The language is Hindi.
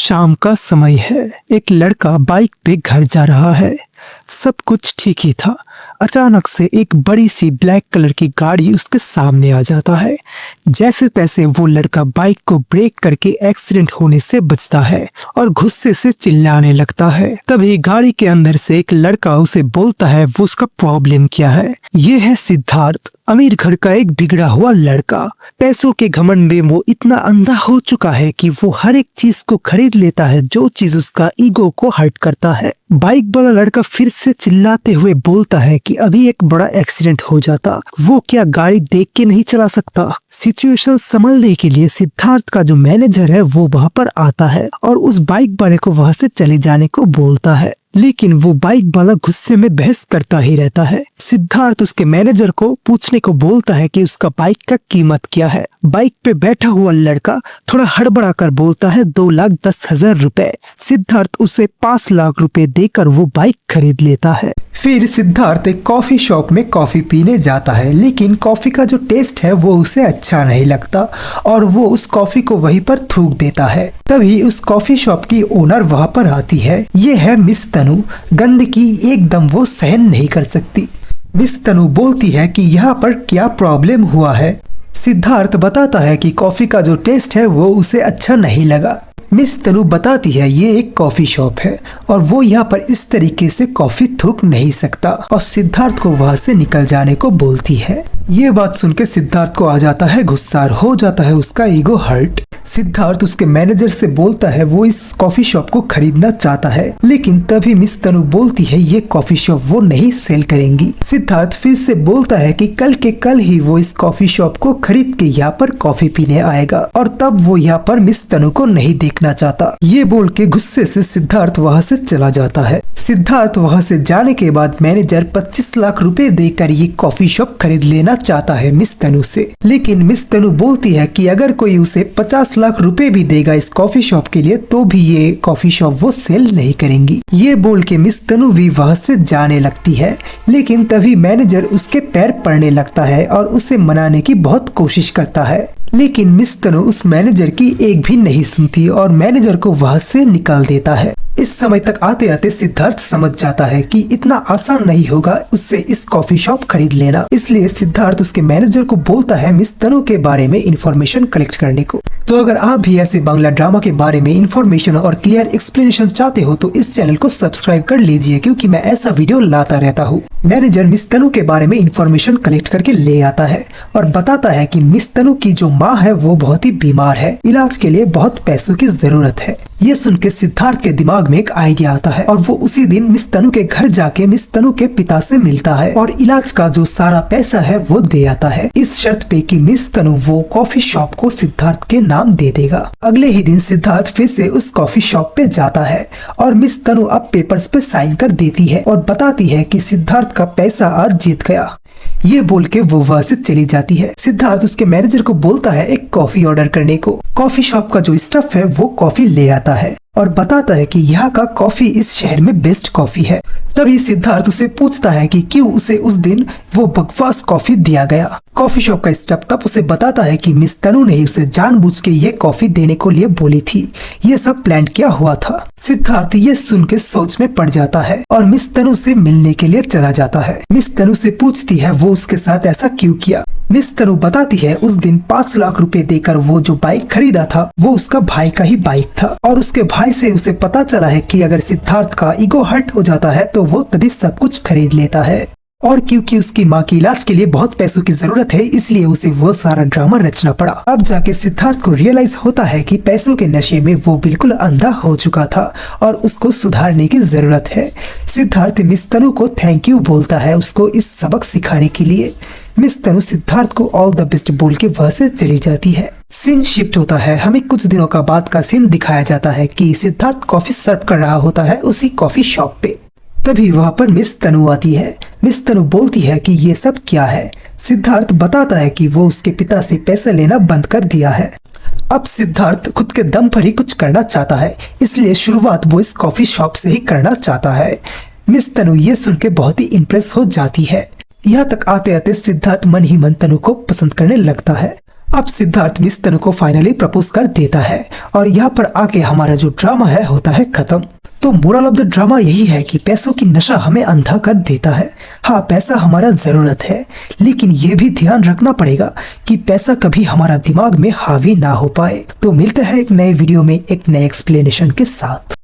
शाम का समय है। एक लड़का बाइक पे घर जा रहा है। सब कुछ ठीक ही था। अचानक से एक बड़ी सी ब्लैक कलर की गाड़ी उसके सामने आ जाता है। जैसे तैसे वो लड़का बाइक को ब्रेक करके एक्सीडेंट होने से बचता है और गुस्से से चिल्लाने लगता है। तभी गाड़ी के अंदर से एक लड़का उसे बोलता है वो उसका प्रॉब्लम क्या है। ये है सिद्धार्थ, अमीर घर का एक बिगड़ा हुआ लड़का। पैसों के घमंड में वो इतना अंधा हो चुका है कि वो हर एक चीज को खरीद लेता है जो चीज उसका ईगो को हर्ट करता है। बाइक वाला लड़का फिर से चिल्लाते हुए बोलता है कि अभी एक बड़ा एक्सीडेंट हो जाता, वो क्या गाड़ी देख के नहीं चला सकता। सिचुएशन संभलने के लिए सिद्धार्थ का जो मैनेजर है वो वहाँ पर आता है और उस बाइक वाले को वहाँ से चले जाने को बोलता है, लेकिन वो बाइक वाला गुस्से में बहस करता ही रहता है। सिद्धार्थ उसके मैनेजर को पूछने को बोलता है कि उसका बाइक का कीमत क्या है। बाइक पे बैठा हुआ लड़का थोड़ा हड़बड़ा कर बोलता है 2,10,000 रुपए। सिद्धार्थ उसे 5 लाख रुपए देकर वो बाइक खरीद लेता है। फिर सिद्धार्थ एक कॉफी शॉप में कॉफी पीने जाता है, लेकिन कॉफी का जो टेस्ट है वो उसे अच्छा नहीं लगता और वो उस कॉफी को वहीं पर थूक देता है। तभी उस कॉफी शॉप की ओनर वहाँ पर आती है। ये है मिस तनु। गंदगी एकदम वो सहन नहीं कर सकती। मिस तनु बोलती है कि यहाँ पर क्या प्रॉब्लम हुआ है। सिद्धार्थ बताता है कि कॉफी का जो टेस्ट है वो उसे अच्छा नहीं लगा। मिस तनु बताती है ये एक कॉफी शॉप है और वो यहाँ पर इस तरीके से कॉफी थूक नहीं सकता और सिद्धार्थ को वहाँ से निकल जाने को बोलती है। ये बात सुन के सिद्धार्थ को आ जाता है गुस्सा, हो जाता है उसका ईगो हर्ट। सिद्धार्थ उसके मैनेजर से बोलता है वो इस कॉफी शॉप को खरीदना चाहता है, लेकिन तभी मिस तनु बोलती है ये कॉफी शॉप वो नहीं सेल करेंगी। सिद्धार्थ फिर से बोलता है कि कल के कल ही वो इस कॉफी शॉप को खरीद के यहाँ पर कॉफी पीने आएगा और तब वो यहाँ पर मिस तनु को नहीं देखना चाहता। ये बोल के गुस्से से सिद्धार्थ वहाँ से चला जाता है। सिद्धार्थ वहाँ से जाने के बाद मैनेजर 25 लाख रुपए देकर ये कॉफी शॉप खरीद लेना चाहता है मिस तनु से, लेकिन मिस तनु बोलती है कि अगर कोई उसे 50 लाख रुपए भी देगा इस कॉफी शॉप के लिए तो भी ये कॉफी शॉप वो सेल नहीं करेंगी। ये बोल के मिस तनु भी वहाँ से जाने लगती है, लेकिन तभी मैनेजर उसके पैर पड़ने लगता है और उसे मनाने की बहुत कोशिश करता है, लेकिन मिस तनु उस मैनेजर की एक भी नहीं सुनती और मैनेजर को वहाँ से निकाल देता है। इस समय तक आते आते सिद्धार्थ समझ जाता है कि इतना आसान नहीं होगा उससे इस कॉफी शॉप खरीद लेना, इसलिए सिद्धार्थ उसके मैनेजर को बोलता है मिस तनु के बारे में इंफॉर्मेशन कलेक्ट करने को। तो अगर आप भी ऐसे बांग्ला ड्रामा के बारे में इंफॉर्मेशन और क्लियर एक्सप्लेनेशन चाहते हो तो इस चैनल को सब्सक्राइब कर लीजिए, क्योंकि मैं ऐसा वीडियो लाता रहता हूँ। मैनेजर मिस तनु के बारे में इंफॉर्मेशन कलेक्ट करके ले आता है और बताता है कि मिस तनु की जो माँ है वो बहुत ही बीमार है, इलाज के लिए बहुत पैसों की जरूरत है। ये सुन के सिद्धार्थ के दिमाग में एक आइडिया आता है और वो उसी दिन मिस तनु के घर जाके मिस तनु के पिता से मिलता है और इलाज का जो सारा पैसा है वो दे आता है, इस शर्त पे कि मिस तनु वो कॉफी शॉप को सिद्धार्थ के नाम दे देगा। अगले ही दिन सिद्धार्थ फिर से उस कॉफी शॉप पे जाता है और मिस तनु अब पेपर्स पे साइन कर देती है और बताती है कि सिद्धार्थ का पैसा आज जीत गया। ये बोल के वो वहाँ से चली जाती है। सिद्धार्थ उसके मैनेजर को बोलता है एक कॉफी ऑर्डर करने को। कॉफी शॉप का जो स्टाफ है वो कॉफी ले आता है और बताता है कि यहाँ का कॉफी इस शहर में बेस्ट कॉफी है। तभी सिद्धार्थ उसे पूछता है कि क्यों उसे उस दिन वो बकवास कॉफी दिया गया। कॉफी शॉप का स्टाफ तब उसे बताता है कि मिस तनु ने उसे जानबूझ के ये कॉफी देने को लिए बोली थी, ये सब प्लान किया हुआ था। सिद्धार्थ ये सुन के सोच में पड़ जाता है और मिस तनु से मिलने के लिए चला जाता है। मिस तनु से पूछती है वो उसके साथ ऐसा क्यों किया। मिस तनु बताती है उस दिन 5 लाख रुपए देकर वो जो बाइक खरीदा था वो उसका भाई का ही बाइक था और उसके भाई से उसे पता चला है कि अगर सिद्धार्थ का ईगो हर्ट हो जाता है तो वो तभी सब कुछ खरीद लेता है, और क्योंकि उसकी माँ की इलाज के लिए बहुत पैसों की जरूरत है इसलिए उसे वो सारा ड्रामा रचना पड़ा। अब जाके सिद्धार्थ को रियलाइज होता है कि पैसों के नशे में वो बिल्कुल अंधा हो चुका था और उसको सुधारने की जरूरत है। सिद्धार्थ मिस तनु को थैंक यू बोलता है उसको इस सबक सिखाने के लिए। मिस तनु सिद्धार्थ को ऑल द बेस्ट बोल के वहाँ से चली जाती है। सीन शिफ्ट होता है, हमें कुछ दिनों का बाद का सीन दिखाया जाता है कि सिद्धार्थ कॉफी सर्व कर रहा होता है उसी कॉफी शॉप पे। तभी वहाँ पर मिस तनु आती है। मिस तनु बोलती है कि ये सब क्या है। सिद्धार्थ बताता है कि वो उसके पिता से पैसा लेना बंद कर दिया है। अब सिद्धार्थ खुद के दम पर ही कुछ करना चाहता है, इसलिए शुरुआत वो इस कॉफी शॉप से ही करना चाहता है। मिस तनु ये सुन के बहुत ही इम्प्रेस हो जाती है। यहाँ तक आते आते सिद्धार्थ मन ही मन तनु को पसंद करने लगता है। अब सिद्धार्थ मिस तनु को फाइनली प्रपोज कर देता है और यहाँ पर आके हमारा जो ड्रामा है होता है खत्म। तो मोरल ऑफ द ड्रामा यही है कि पैसों की नशा हमें अंधा कर देता है। हाँ, पैसा हमारा जरूरत है, लेकिन ये भी ध्यान रखना पड़ेगा कि पैसा कभी हमारा दिमाग में हावी ना हो पाए। तो मिलते हैं एक नए वीडियो में एक नए एक्सप्लेनेशन के साथ।